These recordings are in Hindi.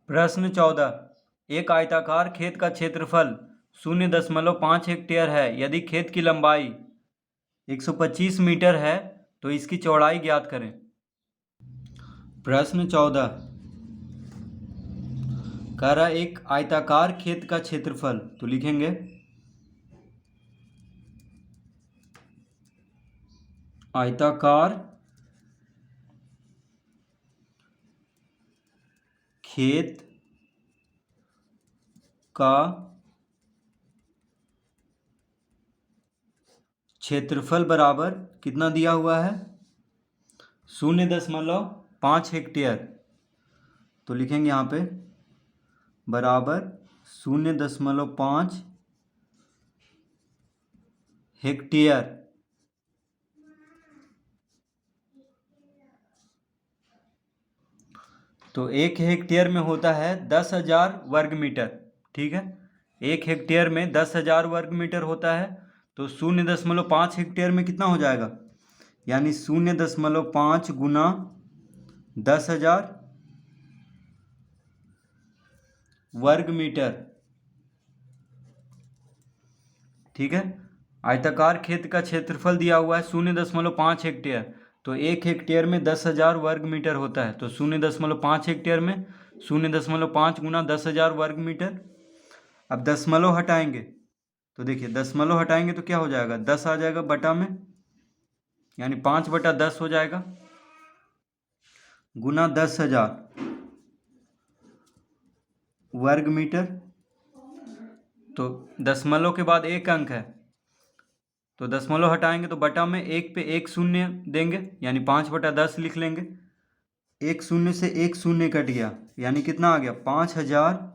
प्रश्न 14। एक आयताकार खेत का क्षेत्रफल 0.5 हेक्टेयर है। यदि खेत की लंबाई 125 मीटर है तो इसकी चौड़ाई ज्ञात करें। प्रश्न 14 कह रहा है एक आयताकार खेत का क्षेत्रफल, तो लिखेंगे आयताकार खेत का क्षेत्रफल बराबर कितना दिया हुआ है 0.5 हेक्टेयर। तो लिखेंगे यहाँ पे बराबर 0.5 हेक्टेयर। तो 1 हेक्टेयर में होता है 10,000 वर्ग मीटर। ठीक है, 1 हेक्टेयर में 10,000 वर्ग मीटर होता है। तो 0.5 हेक्टेयर में कितना हो जाएगा, यानी 0.5 गुना 10,000 वर्ग मीटर। ठीक है, आयताकार खेत का क्षेत्रफल दिया हुआ है 0.5 हेक्टेयर। तो 1 हेक्टेयर में 10,000 वर्ग मीटर होता है। तो 0.5 हेक्टेयर में 0.5 गुना 10,000 वर्ग मीटर। अब दशमलव हटाएंगे तो देखिए, दशमलव हटाएंगे तो क्या हो जाएगा, 10 आ जाएगा बटा में, यानी 5/10 हो जाएगा गुना 10,000 वर्ग मीटर। तो दशमलव के बाद एक अंक है, तो दशमलव हटाएंगे तो बटा में एक पे एक शून्य देंगे, यानी 5/10 लिख लेंगे। एक शून्य से एक शून्य कट गया, यानी कितना आ गया 5,000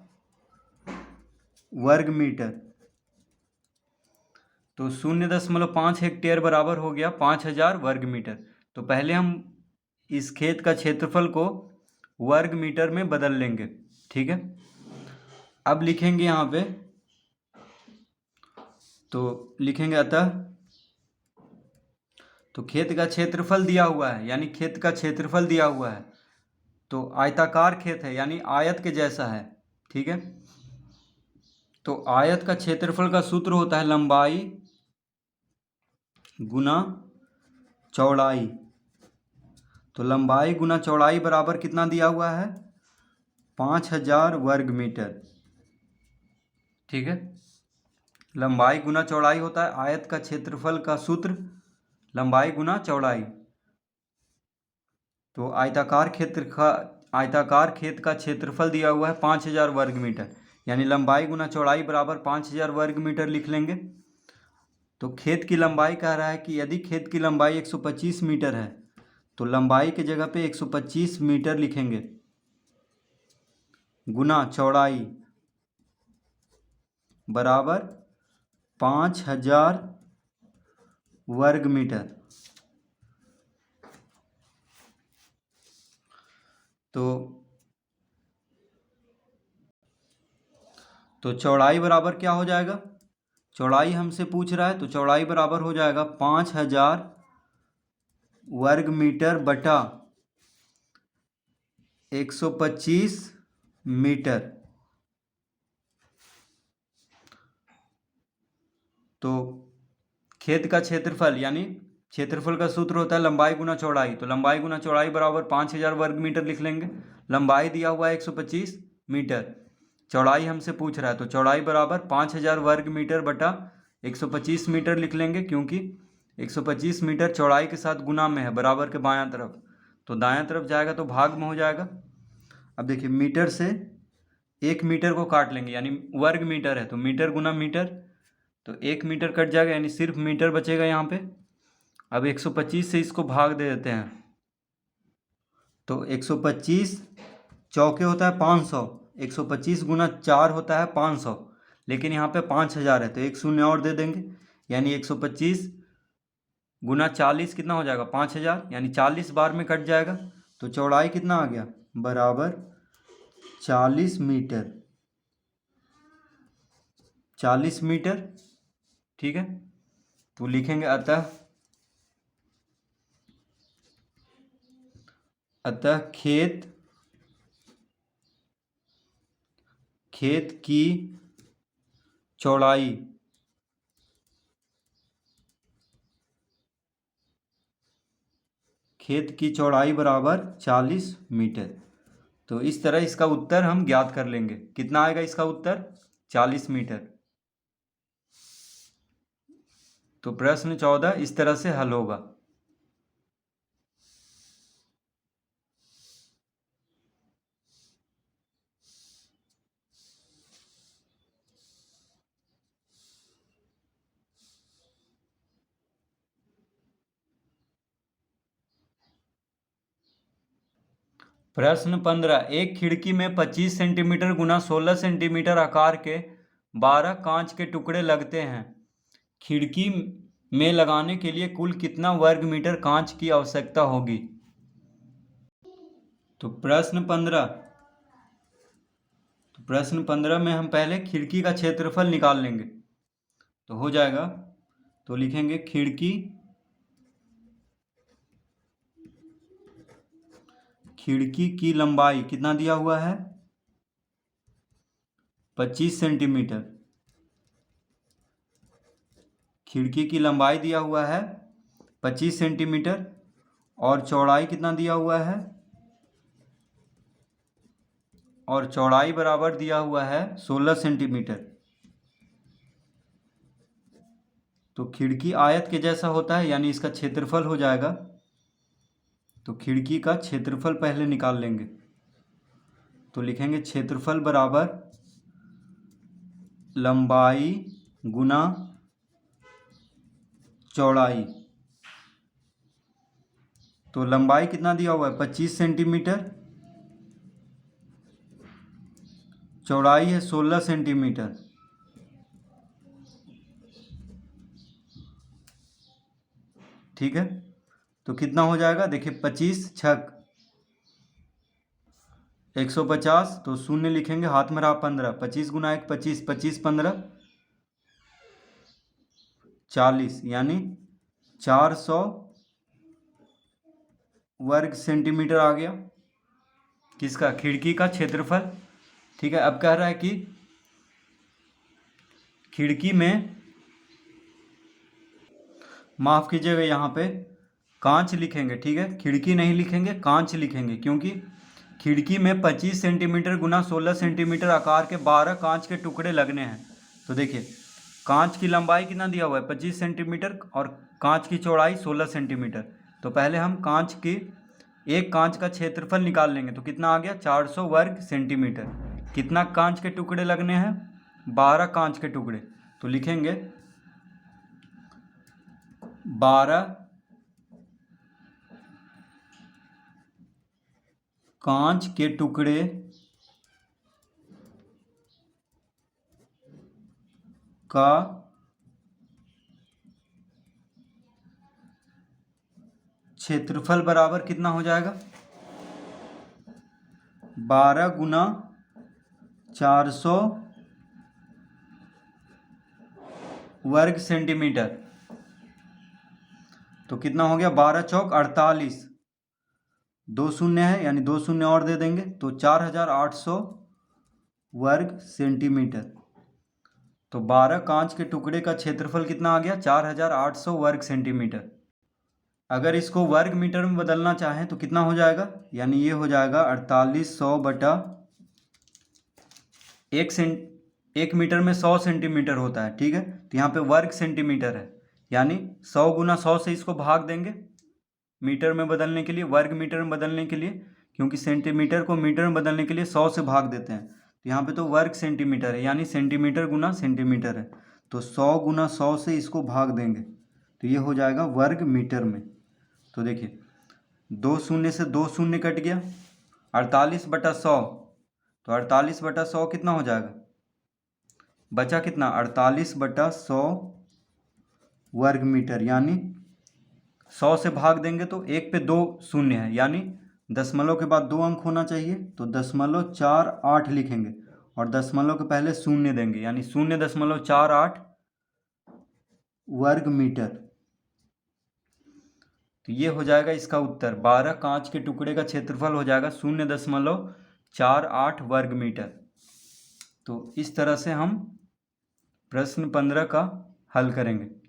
वर्ग मीटर। तो 0.5 हेक्टेयर बराबर हो गया 5,000 वर्ग मीटर। तो पहले हम इस खेत का क्षेत्रफल को वर्ग मीटर में बदल लेंगे। ठीक है, अब लिखेंगे यहाँ पे, तो लिखेंगे अतः, तो खेत का क्षेत्रफल दिया हुआ है, यानी खेत का क्षेत्रफल दिया हुआ है, तो आयताकार खेत है यानी आयत के जैसा है। ठीक है, तो आयत का क्षेत्रफल का सूत्र होता है लंबाई गुना चौड़ाई। तो लंबाई गुना चौड़ाई बराबर कितना दिया हुआ है 5,000 वर्ग मीटर। ठीक है, लंबाई गुना चौड़ाई होता है आयत का क्षेत्रफल का सूत्र लंबाई गुना चौड़ाई। तो आयताकार खेत का क्षेत्रफल दिया हुआ है 5,000 वर्ग मीटर, यानी लंबाई गुना चौड़ाई बराबर 5,000 वर्ग मीटर लिख लेंगे। तो खेत की लंबाई कह रहा है कि यदि खेत की लंबाई 125 मीटर है तो लंबाई के जगह पे 125 मीटर लिखेंगे गुना चौड़ाई बराबर 5,000 वर्ग मीटर। तो चौड़ाई बराबर क्या हो जाएगा, चौड़ाई हमसे पूछ रहा है तो चौड़ाई बराबर हो जाएगा 5,000 वर्ग मीटर बटा 125 मीटर। तो खेत का क्षेत्रफल यानी क्षेत्रफल का सूत्र होता है लंबाई गुना चौड़ाई। तो लंबाई गुना चौड़ाई बराबर 5,000 वर्ग मीटर लिख लेंगे। लंबाई दिया हुआ है 125 मीटर, चौड़ाई हमसे पूछ रहा है तो चौड़ाई बराबर 5,000 वर्ग मीटर बटा 125 मीटर लिख लेंगे, क्योंकि 125 मीटर चौड़ाई के साथ गुना में है बराबर के बायां तरफ, तो दायां तरफ जाएगा तो भाग में हो जाएगा। अब देखिए, मीटर से 1 मीटर को काट लेंगे, यानी वर्ग मीटर है तो मीटर गुना मीटर, तो 1 मीटर कट जाएगा, यानी सिर्फ मीटर बचेगा यहाँ पे। अब 125 से इसको भाग दे देते हैं, तो 125 चौके होता है 500, 125 गुना 4 होता है 500, लेकिन यहाँ पे 5,000 है तो एक शून्य और दे देंगे, यानी 125 गुना 40 कितना हो जाएगा 5,000, यानी 40 बार में कट जाएगा। तो चौड़ाई कितना आ गया बराबर 40 मीटर, 40 मीटर। ठीक है, तो लिखेंगे अतः खेत खेत की चौड़ाई बराबर 40 मीटर। तो इस तरह इसका उत्तर हम ज्ञात कर लेंगे। कितना आएगा इसका उत्तर? 40 मीटर। तो प्रश्न 14 इस तरह से हल होगा। प्रश्न 15, एक खिड़की में 25 सेंटीमीटर गुना 16 सेंटीमीटर आकार के 12 कांच के टुकड़े लगते हैं। खिड़की में लगाने के लिए कुल कितना वर्ग मीटर कांच की आवश्यकता होगी? तो प्रश्न 15 में हम पहले खिड़की का क्षेत्रफल निकाल लेंगे। तो हो जाएगा, तो लिखेंगे खिड़की की लंबाई कितना दिया हुआ है? 25 सेंटीमीटर। खिड़की की लंबाई दिया हुआ है 25 सेंटीमीटर और चौड़ाई कितना दिया हुआ है? और चौड़ाई बराबर दिया हुआ है 16 सेंटीमीटर। तो खिड़की आयत के जैसा होता है, यानी इसका क्षेत्रफल हो जाएगा। तो खिड़की का क्षेत्रफल पहले निकाल लेंगे। तो लिखेंगे क्षेत्रफल बराबर लंबाई गुना चौड़ाई। तो लंबाई कितना दिया हुआ है? 25 सेंटीमीटर। चौड़ाई है 16 सेंटीमीटर। ठीक है, तो कितना हो जाएगा? देखिए 25 छक 150, तो शून्य लिखेंगे, हाथ में रहा 15। 25 गुना 1 25, 25 15 40, यानी 400 वर्ग सेंटीमीटर आ गया। किसका? खिड़की का क्षेत्रफल। ठीक है, अब कह रहा है कि खिड़की में, माफ कीजिएगा, यहाँ पे कांच लिखेंगे। ठीक है, खिड़की नहीं लिखेंगे, कांच लिखेंगे, क्योंकि खिड़की में 25 सेंटीमीटर गुना 16 सेंटीमीटर आकार के 12 कांच के टुकड़े लगने हैं। तो देखिए कांच की लंबाई कितना दिया हुआ है? 25 सेंटीमीटर और कांच की चौड़ाई 16 सेंटीमीटर। तो पहले हम एक कांच का क्षेत्रफल निकाल लेंगे। तो कितना आ गया? 400 वर्ग सेंटीमीटर। कितना कांच के टुकड़े लगने हैं? 12 कांच के टुकड़े। तो लिखेंगे 12 कांच के टुकड़े का क्षेत्रफल बराबर कितना हो जाएगा? 12 गुना 400 वर्ग सेंटीमीटर। तो कितना हो गया? 12 चौक 48, 2 शून्य है, यानी 2 शून्य और दे देंगे, तो 4800 वर्ग सेंटीमीटर। तो 12 कांच के टुकड़े का क्षेत्रफल कितना आ गया? 4800 वर्ग सेंटीमीटर। अगर इसको वर्ग मीटर में बदलना चाहें तो कितना हो जाएगा? यानी ये हो जाएगा 4800 बटा 1 मीटर में 100 सेंटीमीटर होता है। ठीक है, तो यहाँ पे वर्ग सेंटीमीटर है, यानी 100 गुना 100 से इसको भाग देंगे मीटर में बदलने के लिए, वर्ग मीटर में बदलने के लिए, क्योंकि सेंटीमीटर को मीटर में बदलने के लिए 100 से भाग देते हैं। तो यहाँ पे तो वर्ग सेंटीमीटर है, यानी सेंटीमीटर गुना सेंटीमीटर है। तो 100 गुना 100 से इसको भाग देंगे तो ये हो जाएगा वर्ग मीटर में। तो देखिए 2 शून्य से 2 शून्य कट गया, 48 बटा 100, तो 48 बटा 100 कितना हो जाएगा? बचा कितना? 48 बटा 100 वर्ग मीटर, यानी 100 से भाग देंगे तो 1 पे 2 शून्य है, यानी दशमलव के बाद 2 अंक होना चाहिए, तो 0.48 लिखेंगे और दशमलव के पहले शून्य देंगे, यानी 0.48 वर्ग मीटर। तो ये हो जाएगा इसका उत्तर। 12 कांच के टुकड़े का क्षेत्रफल हो जाएगा 0.48 वर्ग मीटर। तो इस तरह से हम प्रश्न 15 का हल करेंगे।